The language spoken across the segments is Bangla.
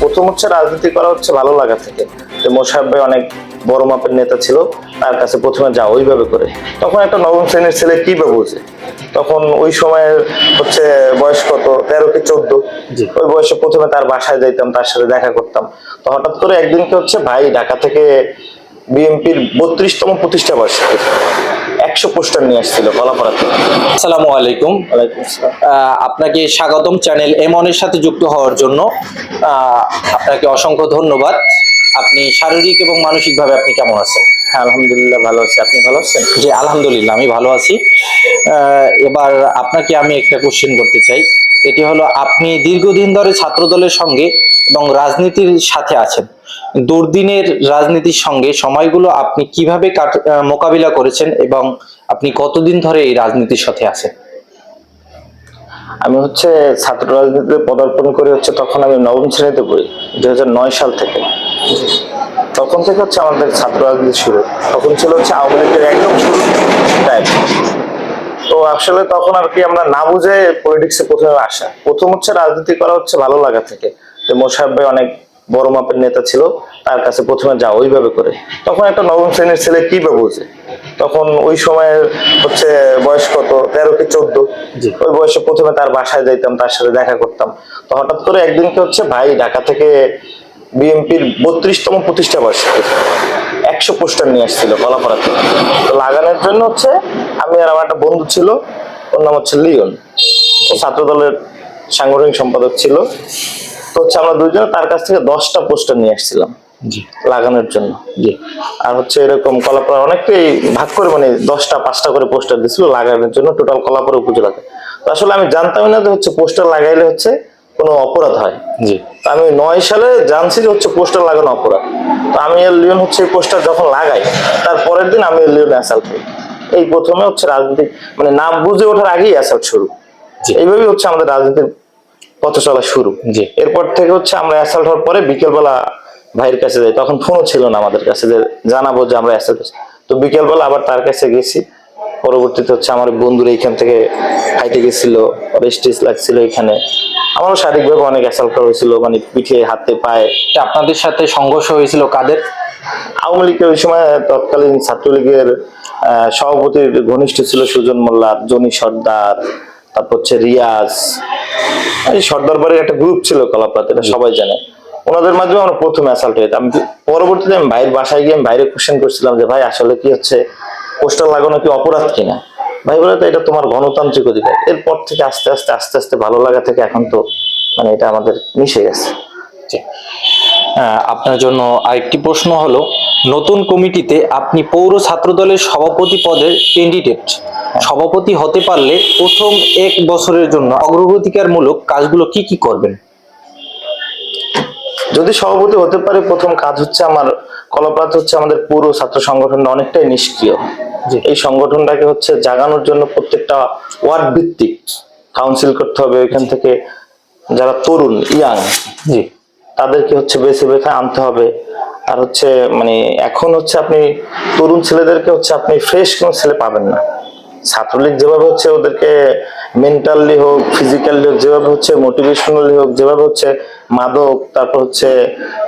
প্রথম হচ্ছে রাজনীতি করা হচ্ছে ভালো লাগা থেকে, যে মোশাররফ ভাই অনেক বড় মাপের নেতা ছিল, তার কাছে প্রথমে যা ওইভাবে করে। তখন একটা নবম শ্রেণীর ছেলে কি বা বোঝে, তখন ওই সময়ের হচ্ছে বয়স কত 13 কি 14, ওই বয়সে প্রথমে তার বাসায় যাইতাম, তার সাথে দেখা করতাম। তো হঠাৎ করে একদিনকে হচ্ছে ভাই ঢাকা থেকে বিএনপির 32তম প্রতিষ্ঠা বার্ষিকী 100 পোস্টার নিয়ে আসছিল কলাপাড়া থেকে। আসসালামু আলাইকুম। ওয়ালাইকুম আসসালাম। আপনাকে স্বাগতম চ্যানেল এমনের সাথে যুক্ত হওয়ার জন্য। আপনাকে অসংখ্য ধন্যবাদ। আপনি শারীরিক এবং মানসিকভাবে আপনি কেমন আছেন? হ্যাঁ, আলহামদুলিল্লাহ ভালো আছি, আপনি ভালো আছেন? জি আলহামদুলিল্লাহ আমি ভালো আছি। এবার আপনাকে আমি একটা কোশ্চেন করতে চাই। এটি হলো, আপনি দীর্ঘদিন ধরে ছাত্রদলের সঙ্গে এবং রাজনীতির সাথে আছেন। দুর্দিনের রাজনীতির সঙ্গে সময়গুলো আপনি কিভাবে মোকাবিলা করেছেন এবং আপনি কতদিন ধরে এই রাজনীতির সাথে আছেন? আমি হচ্ছে ছাত্র রাজনীতিতে পদার্পণ করি হচ্ছে তখন আমি নবম শ্রেণীতে পড়ি, 2009 সাল থেকে। তখন থেকে হচ্ছে আমাদের ছাত্র রাজনীতি শুরু। তখন ছিল হচ্ছে আওয়ামী লীগের একদম শুরু টাইম। তো আসলে তখন আর কি আমরা না বুঝে পলিটিক্সে প্রথমে আসা। প্রথম হচ্ছে রাজনীতি করা হচ্ছে ভালো লাগা থেকে, যে মোশাররফ ভাই অনেক বড় মাপের নেতা ছিল, তার কাছে প্রথমে যা ওইভাবে করে। তখন একটা নবম শ্রেণীর ছেলে কি বা বোঝে, তখন ওই সময়ের হচ্ছে বয়স কত 13 কি 14, ওই বয়সে প্রথমে তার বাসায় যাইতাম, তার সাথে দেখা করতাম। তো হঠাৎ করে একদিনকে হচ্ছে ভাই ঢাকা থেকে বিএনপির 32তম প্রতিষ্ঠা বার্ষিকী 100 পোস্টার নিয়ে আসছিল কলাপাড়া থেকে। তো লাগানোর জন্য হচ্ছে আমি আর আমার একটা বন্ধু ছিল, ওর নাম হচ্ছে লিওন, ও ছাত্র দলের সাংগঠনিক সম্পাদক ছিল। তো হচ্ছে আমরা দুইজনে তার কাছ থেকে 10টা পোস্টার নিয়ে আসছিলাম লাগানোর জন্য। আর হচ্ছে এরকম কলাপাড়া অনেকটাই ভাগ করে, মানে 10টা 5টা করে পোস্টার দিছিল লাগানোর জন্য টোটাল কলাপাড়া উপজেলাতে। তো আসলে আমি জানতামই না যে হচ্ছে পোস্টার লাগাইলে হচ্ছে কোনো অপরাধ হয়। আমি 9 সালে জানছি যে হচ্ছে পোস্টার লাগানো অপরাধ। তো আমি আর লিওন হচ্ছে এই পোস্টার যখন লাগাই, তার পরের দিন আমি আর লিওন অ্যাসাল্ট করি। এই প্রথমে হচ্ছে রাজনীতি, মানে নাম বুঝে ওঠার আগেই অ্যাসাল্ট শুরু। এইভাবেই হচ্ছে আমাদের রাজনীতির পথ চলা শুরু। এরপর থেকে হচ্ছে আমরা অ্যাসাল্ট হওয়ার পরে বিকেলবেলা ভাইয়ের কাছে যাই, তখন ফোনও ছিল না আমাদের কাছে যে জানাবো যে আমরা অ্যাসাল্ট। তো বিকেলবেলা আবার তার কাছে গেছি। পরবর্তীতে হচ্ছে আমার বন্ধুরা এইখান থেকে হাইটে গেছিল, স্টেজ লাগছিল এখানে। আমারও শারীরিকভাবে অনেক অ্যাসাল্ট করা হয়েছিল, মানে পিঠে হাতে পায়ে। আপনাদের সাথে সংঘর্ষ হয়েছিল কাদের? আওয়ামী লীগের ওই সময় তৎকালীন ছাত্রলীগের সভাপতির ঘনিষ্ঠ ছিল সুজন মোল্লা, জনি সর্দার, তারপর হচ্ছে রিয়াজ। এই সর্দার বাড়ির একটা গ্রুপ ছিল কলাপাড়াতে, এটা সবাই জানে। ওনাদের মাধ্যমে আমরা প্রথমে অ্যাসাল্ট হয়েছে। আমি পরবর্তীতে আমি ভাইয়ের বাসায় গিয়ে বাইরে কোশ্চেন করছিলাম যে ভাই আসলে কি হচ্ছে পোস্টার লাগানো কি অপরাধ কিনা। ভাই বলে তো এটা তোমার গণতান্ত্রিক অধিকার। এরপর থেকে আস্তে আস্তে আস্তে আস্তে ভালো লাগা থেকে এখন তো মানে এটা আমাদের মিশে গেছে। আপনার জন্য আরেকটি প্রশ্ন হলো, নতুন কমিটিতে আপনি পৌর ছাত্র দলের সভাপতি পদের ক্যান্ডিডেট। সভাপতি হতে পারলে প্রথম 1 বছরের জন্য অগ্রগতিকারমূলক কাজগুলো কি কি করবেন? যদি সভাপতি হতে পারে, প্রথম কাজ হচ্ছে আমার কলাপাড়াতে হচ্ছে আমাদের পুরো ছাত্র সংগঠনটা অনেকটাই নিষ্ক্রিয়। এই সংগঠনটাকে হচ্ছে জাগানোর জন্য প্রত্যেকটা ওয়ার্ড ভিত্তিক কাউন্সিল করতে হবে। এখান থেকে যারা তরুণ ইয়াং তাদেরকে হচ্ছে বেছে বেছে আনতে হবে। আর হচ্ছে মানে এখন হচ্ছে আপনি তরুণ ছেলেদেরকে হচ্ছে আপনি ফ্রেশ কোনো ছেলে পাবেন না। ছাত্রলীগ যেভাবে হচ্ছে ওদেরকে মেন্টালি হোক ফিজিক্যালি হোক, যেভাবে হচ্ছে মোটিভেশনালি হোক, যেভাবে হচ্ছে মাদক, তারপর হচ্ছে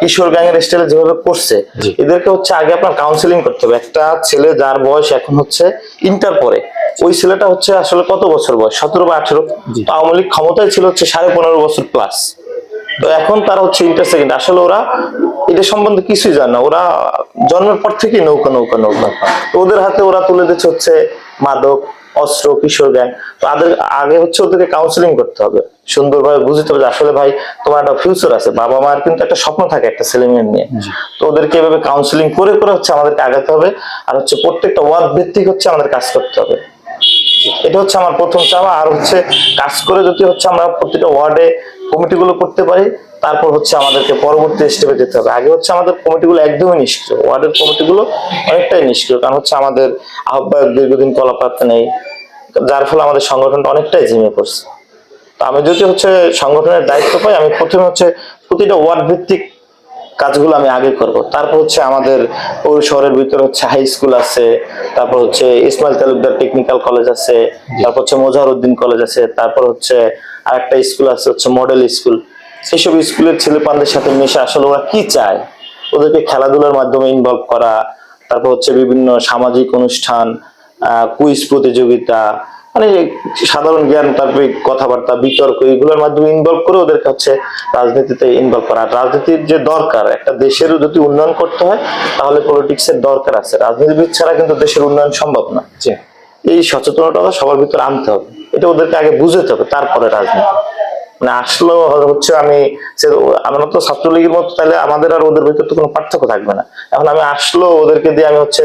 কিশোর গ্যাংয়ের স্টাইলে যেভাবে করছে, এদেরকে হচ্ছে আগে আপনার কাউন্সিলিং করতে হবে। একটা ছেলে যার বয়স এখন হচ্ছে ইন্টার পরে, ওই ছেলেটা হচ্ছে আসলে কত বছর বয়স, 17 বা 18। তো আওয়ামী লীগ ক্ষমতায় ছিল হচ্ছে 15.5 বছর প্লাস। তো এখন তারা হচ্ছে ইন্টার সেকেন্ড, আসলে ওরা এটা সম্বন্ধে কিছুই জানে না। ওরা জন্মের পর থেকেই নৌকা নৌকা নৌকা। তো ওদের হাতে ওরা তুলে দিচ্ছে হচ্ছে মাদক, অস্ত্র, কিশোর গ্যাং। তো আগে হচ্ছে ওদেরকে কাউন্সিলিং করতে হবে, সুন্দরভাবে বুঝতে হবে যে আসলে ভাই তোমার একটা ফিউচার আছে। বাবা মায়ের কিন্তু একটা স্বপ্ন থাকে একটা ছেলে মেয়ে নিয়ে। তো ওদেরকে এভাবে কাউন্সিলিং করে করে হচ্ছে আমাদেরকে আগাতে হবে। আর হচ্ছে প্রত্যেকটা ওয়ার্ড ভিত্তিক হচ্ছে আমাদের কাজ করতে হবে। এটা হচ্ছে আমার প্রথম চাওয়া। আর হচ্ছে কাজ করে যদি হচ্ছে আমরা প্রত্যেকটা ওয়ার্ডে কমিটিগুলো করতে পারি, তারপর হচ্ছে আমাদেরকে পরবর্তী স্টেপে যেতে হবে। আগে হচ্ছে আমাদের কমিটিগুলো একদমই নিষ্ক্রিয়, ওয়ার্ডের কমিটিগুলো অনেকটাই নিষ্ক্রিয়। কারণ হচ্ছে আমাদের আহ্বায়ক দীর্ঘদিন কলাপাড়াতে নেই, যার ফলে আমাদের সংগঠনটা অনেকটাই ঝিমে পড়ছে। তো আমি যদি হচ্ছে সংগঠনের দায়িত্ব পাই, আমি প্রথমে হচ্ছে প্রতিটা ওয়ার্ড ভিত্তিক কাজগুলো আমি আগে করব। তারপর হচ্ছে আমাদের পৌর শহরের ভিতরে হচ্ছে হাই স্কুল আছে, তারপর হচ্ছে ইসমাইল তালুকদার টেকনিক্যাল কলেজ আছে, তারপর হচ্ছে মোজাহরউদ্দিন কলেজ আছে, তারপর হচ্ছে আরেকটা স্কুল আছে হচ্ছে মডেল স্কুল। সেসব স্কুলের ছেলেপানদের সাথে মিশে আসলে ওরা কি চায়, ওদেরকে খেলাধুলার মাধ্যমে ইনভলভ করা, তারপর হচ্ছে বিভিন্ন সামাজিক অনুষ্ঠান, কুইজ প্রতিযোগিতা, মানে সাধারণ জ্ঞান, তারপরে কথাবার্তা, বিতর্ক, এগুলোর মাধ্যমে ইনভলভ করে ওদেরকে হচ্ছে রাজনীতিতে ইনভলভ করা। আর রাজনীতির যে দরকার, একটা দেশেরও যদি উন্নয়ন করতে হয় তাহলে পলিটিক্সের দরকার আছে, রাজনীতিবিদ ছাড়া কিন্তু দেশের উন্নয়ন সম্ভব না। এই সচেতনতা সবার ভিতরে আনতে হবে, এটা ওদেরকে আগে বুঝতে হবে, তারপরে রাজনীতি। মানে আসলেও হচ্ছে আমরা তো ছাত্রলীগের মতো, তাহলে আমাদের আর ওদের ভিতরে তো কোনো পার্থক্য থাকবে না। এখন আমি আসলেও ওদেরকে দিয়ে আমি হচ্ছে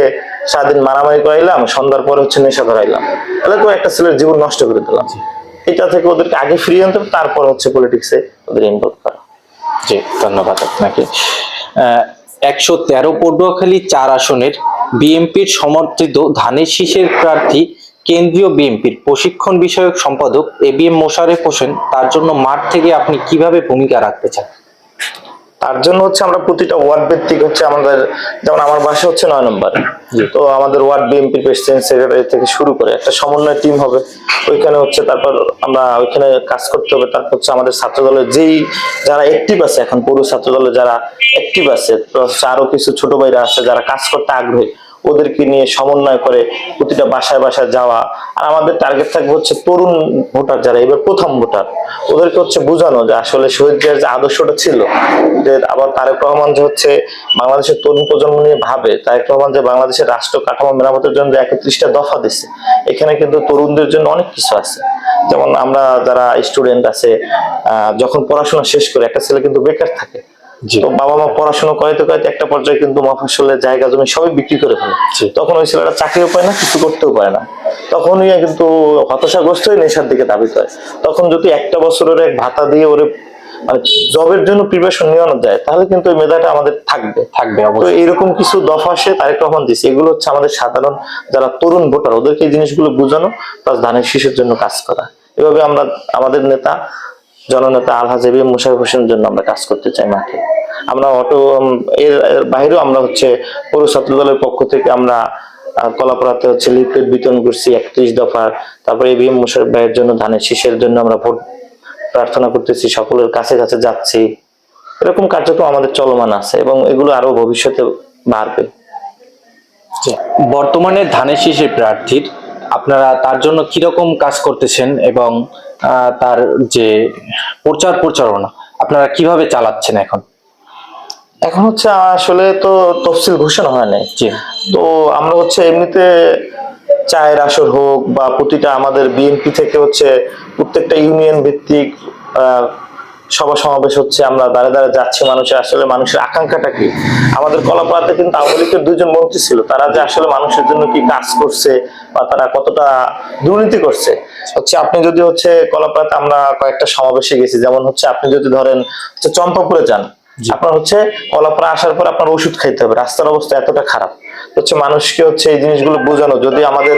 সারাদিন মারামারি করাইলাম, সন্ধ্যার পরে হচ্ছে নেশা ধরাইলাম, তাহলে তো একটা ছেলের জীবন নষ্ট করে দিলাম। এটা থেকে ওদেরকে আগে ফিরিয়ে আনতে হবে, তারপর হচ্ছে পলিটিক্সে ওদের ইনভলভ করা। জি, ধন্যবাদ আপনাকে। 113 পটুয়াখালী 4 আসনের বিএনপির সমর্থিত ধানের শীষের প্রার্থী কেন্দ্রীয় বিএনপির প্রশিক্ষণ বিষয়ক সম্পাদক এবিএম মোশাররফ হোসেন, তার জন্য মাঠ থেকে আপনি কিভাবে ভূমিকা রাখতে চান? তার জন্য হচ্ছে আমরা প্রতিটা ওয়ার্ড ভিত্তিক হচ্ছে আমাদের, যেমন আমার বাসা হচ্ছে 9 নম্বর, তো আমাদের ওয়ার্ড বিএনপি প্রেসিডেন্ট সেক্রেটারি থেকে শুরু করে একটা সমন্বয় টিম হবে ওইখানে হচ্ছে, তারপর আমরা ওইখানে কাজ করতে হবে। তারপর হচ্ছে আমাদের ছাত্র দলের যারা অ্যাক্টিভ আছে, এখন পুরো ছাত্র দলে যারা অ্যাক্টিভ আছে, আরো কিছু ছোট ভাইরা আছে যারা কাজ করতে আগ্রহী, ওদেরকে নিয়ে সমন্বয় করে প্রতিটা বাসায় বাসায় যাওয়া। আর আমাদের টার্গেট থাকবে হচ্ছে তরুণ ভোটার যারা এবার প্রথম ভোটার, ওদেরকে হচ্ছে বোঝানো যে আসলে শহীদ জিয়ার যে আদর্শটা ছিল, যে আবার তারেক রহমান যে হচ্ছে বাংলাদেশের তরুণ প্রজন্ম নিয়ে ভাবে, তারেক রহমান যে বাংলাদেশের রাষ্ট্র কাঠামো মেরামতের জন্য 31টা দফা দিচ্ছে, এখানে কিন্তু তরুণদের জন্য অনেক কিছু আছে। যেমন আমরা যারা স্টুডেন্ট আছে, যখন পড়াশোনা শেষ করে একটা ছেলে কিন্তু বেকার থাকে, তো বাবা মা পড়াশোনা করাইতে করাইতে একটা পর্যায়ে কিন্তু মফস্বলের জায়গা জমি সবই বিক্রি করে ফেলে, তখন ওই ছেলেটা চাকরিও পায় না, কিছু করতেও পারে না, তখনই কিন্তু হতাশাগ্রস্ত হয়ে নেশার দিকে ধাবিত হয়। তখন যদি একটা বছরের এক ভাতা দিয়ে ওরে মানে জবের জন্য প্রিপারেশন নেওয়ানো যায়, তাহলে কিন্তু ওই মেধাটা আমাদের থাকবে। তো এরকম কিছু দফা সে তারেক রহমান দিচ্ছে, এগুলো হচ্ছে আমাদের সাধারণ যারা তরুণ ভোটার, ওদেরকে এই জিনিসগুলো বোঝানো, প্লাস ধানের শীষের জন্য কাজ করা। এভাবে আমরা আমাদের নেতা জননেতা আলহাজ এবিএম মোশাররফ হোসেনের জন্য আমরা কাজ করতে চাই মাঠে। আমরা এর বাইরেও আমরা হচ্ছে পৌর ছাত্র দলের পক্ষ থেকে আমরা কলাপাড়াতে হচ্ছে লিফলেট বিতরণ করছি 31 দফার। তারপরে এবিএম মোশাররফ ভাইয়ের জন্য ধানের শীষের জন্য আমরা ভোট প্রার্থনা করতেছি, সকলের কাছে কাছে যাচ্ছি। এরকম কার্যক্রম আমাদের চলমান আছে এবং এগুলো আরো ভবিষ্যতে বাড়বে। বর্তমানে ধানের শীষের প্রার্থীর আপনারা তার জন্য কিরকম কাজ করতেছেন এবং তার যে প্রচারণা আপনারা কিভাবে চালাচ্ছেন? এখন হচ্ছে আসলে তো তফসিল ঘোষণা হয় নাই, তো আমরা হচ্ছে এমনিতে চায়ের আসর হোক বা প্রতিটা আমাদের বিএনপি থেকে হচ্ছে প্রত্যেকটা ইউনিয়ন ভিত্তিক সভা সমাবেশ হচ্ছে, আমরা দাঁড়ে দাঁড়ে যাচ্ছি মানুষের আকাঙ্ক্ষাটা কি। আমাদের কলাপাড়াতে কিন্তু আওয়ামী লীগের 2 জন মন্ত্রী ছিল, তারা যে আসলে মানুষের জন্য কি কাজ করছে বা তারা কতটা দুর্নীতি করছে হচ্ছে, আপনি যদি হচ্ছে কলাপাড়াতে আমরা কয়েকটা সমাবেশে গেছি, যেমন হচ্ছে আপনি যদি ধরেন হচ্ছে চম্পাপুরে যান, আপনার হচ্ছে কলাপাড়া আসার পর আপনার ওষুধ খাইতে হবে, রাস্তার অবস্থা এতটা খারাপ হচ্ছে। মানুষকে হচ্ছে এই জিনিসগুলো বোঝানো, যদি আমাদের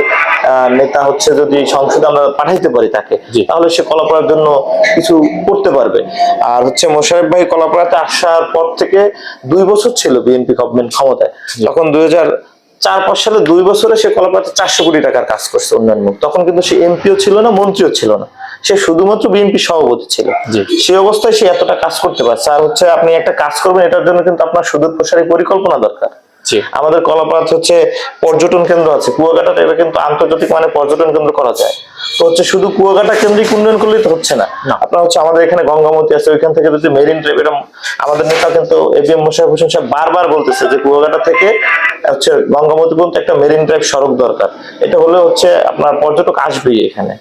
নেতা হচ্ছে যদি সংসদে আমরা পাঠাইতে পারি তাকে, তাহলে সে কলাপাড়ার জন্য কিছু করতে পারবে। আর হচ্ছে মোশাররফ ভাই কলাপাড়াতে আসার পর থেকে 2 বছর ছিল বিএনপি গভর্নমেন্ট ক্ষমতায়, তখন 2004-5 সালে 2 বছরে সে কলাপাড়াতে 400 কোটি টাকার কাজ করছে উন্নয়নমূলক। তখন কিন্তু সে এমপিও ছিল না, মন্ত্রীও ছিল না, সে শুধুমাত্র বিএনপি সভাপতি ছিল। সেই অবস্থায় সে এতটা কাজ করতে পারছে। আর হচ্ছে আপনি একটা কাজ করবেন, এটার জন্য কিন্তু আপনার সুদূর প্রসারী পরিকল্পনা দরকার। আমাদের কলাপাড়াতে হচ্ছে পর্যটন কেন্দ্র আছে, কুয়াকাটাতে এটা কিন্তু আন্তর্জাতিক মানে পর্যটন কেন্দ্র করা যায়। তো হচ্ছে শুধু কুয়াকাটা কেন্দ্রিক উন্নয়ন করলেই তো হচ্ছে না, আপনার হচ্ছে আমাদের এখানে গঙ্গামতি আছে, ওইখান থেকে যদি মেরিন ড্রাইভ, এরকম আমাদের নেতা কিন্তু এবিএম মোশাররফ হোসেন সাহেব বারবার বলতেছে যে কুয়াকাটা থেকে হচ্ছে গঙ্গামতি পর্যন্ত একটা মেরিন ড্রাইভ সড়ক দরকার। এটা হলে হচ্ছে আপনার পর্যটক আসবেই এখানে,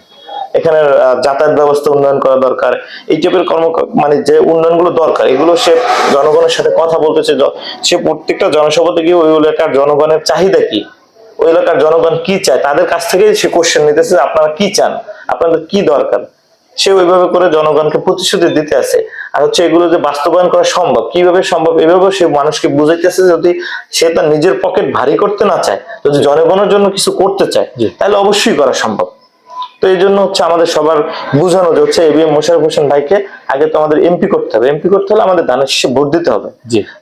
এখানে যাতায়াত ব্যবস্থা উন্নয়ন করা দরকার। এই টাইপের মানে যে উন্নয়নগুলো দরকার, এগুলো সে জনগণের সাথে কথা বলতেছে, সে প্রত্যেকটা জনসভাতে গিয়ে ওই এলাকার জনগণের চাহিদা কি, ওই এলাকার জনগণ কি চায়, তাদের কাছ থেকে সে কোশ্চেন নিতেছে আপনারা কি চান, আপনাদের কি দরকার। সে ওইভাবে করে জনগণকে প্রতিশ্রুতি দিতে আছে। আর হচ্ছে এগুলো যে বাস্তবায়ন করা সম্ভব, কিভাবে সম্ভব, এভাবে সে মানুষকে বুঝাইতেছে। যদি সে তার নিজের পকেট ভারী করতে না চায়, যদি জনগণের জন্য কিছু করতে চায়, তাহলে অবশ্যই করা সম্ভব। তো এই জন্য হচ্ছে আমাদের সবার বোঝানো যে হচ্ছে এবিএম মোশাররফ হোসেন ভাইকে আগে তো আমাদের এমপি করতে হবে, এমপি করতে হলে আমাদের ধানের শীষে ভোট দিতে হবে।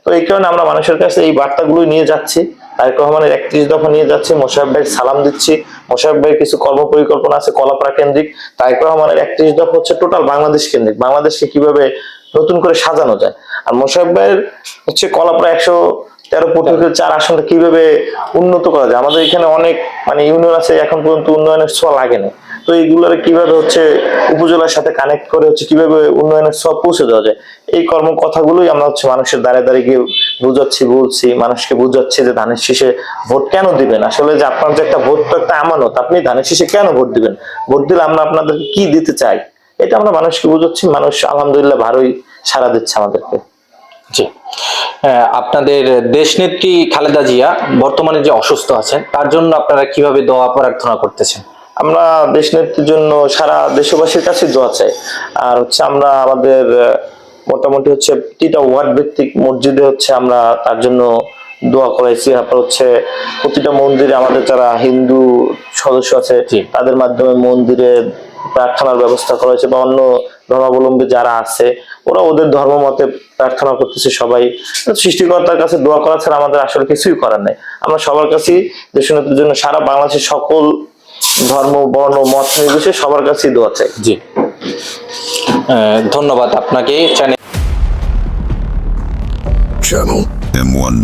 তো এই কারণে আমরা মানুষের কাছে এই বার্তাগুলো নিয়ে যাচ্ছি, তারেক রহমানের 31 দফা নিয়ে যাচ্ছি, মোশাররফ ভাইয়ের সালাম দিচ্ছি। মোশাররফ ভাইয়ের কিছু কর্ম পরিকল্পনা আছে কলাপাড়া কেন্দ্রিক, তারেক রহমানের 31 দফা হচ্ছে টোটাল বাংলাদেশ কেন্দ্রিক, বাংলাদেশকে কিভাবে নতুন করে সাজানো যায়। আর মোশাররফ ভাইয়ের হচ্ছে কলাপাড়া 113 আসনটা কিভাবে উন্নত করা যায়, আমাদের এখানে অনেক মানে ইউনিয়ন আছে এখন পর্যন্ত উন্নয়নের ছোঁয়া লাগেনি, তো এইগুলোর কিভাবে হচ্ছে উপজেলার সাথে কানেক্ট করে হচ্ছে কিভাবে উন্নয়নের ছোঁয়া পৌঁছে দেওয়া যায়, এই কথাগুলোই আমরা হচ্ছে মানুষের দ্বারে দ্বারে গিয়ে বুঝাচ্ছি, বলছি মানুষকে বুঝাচ্ছি যে ধানের শীষে ভোট কেন দিবেন, আসলে যে আপনার যে একটা ভোট তো একটা আমানত, আপনি ধানের শীষে কেন ভোট দিবেন, ভোট দিলে আমরা আপনাদেরকে কি দিতে চাই, এটা আমরা মানুষকে বুঝাচ্ছি। মানুষ আলহামদুলিল্লাহ ভালোই সাড়া দিচ্ছে আমাদেরকে। জি, আপনাদের দেশনেত্রী খালেদা জিয়া বর্তমানে যে অসুস্থ আছেন তার জন্য আপনারা কিভাবে দোয়া প্রার্থনা করতেছেন? আমরা দেশ নেত্রীর জন্য সারা দেশবাসীর কাছে দোয়া চাই। আর হচ্ছে আমরা আমাদের মোটামুটি হচ্ছে প্রতিটা ওয়ার্ড ভিত্তিক মসজিদে হচ্ছে আমরা তার জন্য দোয়া করাইছি। তারপর হচ্ছে প্রতিটা মন্দিরে আমাদের যারা হিন্দু সদস্য আছে জি। তাদের মাধ্যমে মন্দিরে প্রার্থনার ব্যবস্থা করা হয়েছে, বা অন্য ধর্মাবলম্বী যারা আছে ওরা ওদের ধর্ম মতে প্রার্থনা করতেছে। সবাই সৃষ্টিকর্তার কাছে দোয়া করা ছাড়া আমাদের আসলে কিছুই করার নেই। আমরা সবার কাছেই দেশনেত্রীর জন্য সারা বাংলাদেশের সকল ধর্ম বর্ণ মত নির্বিশেষে সবার কাছেই দোয়া চাই। জি, ধন্যবাদ আপনাকে। Channel M1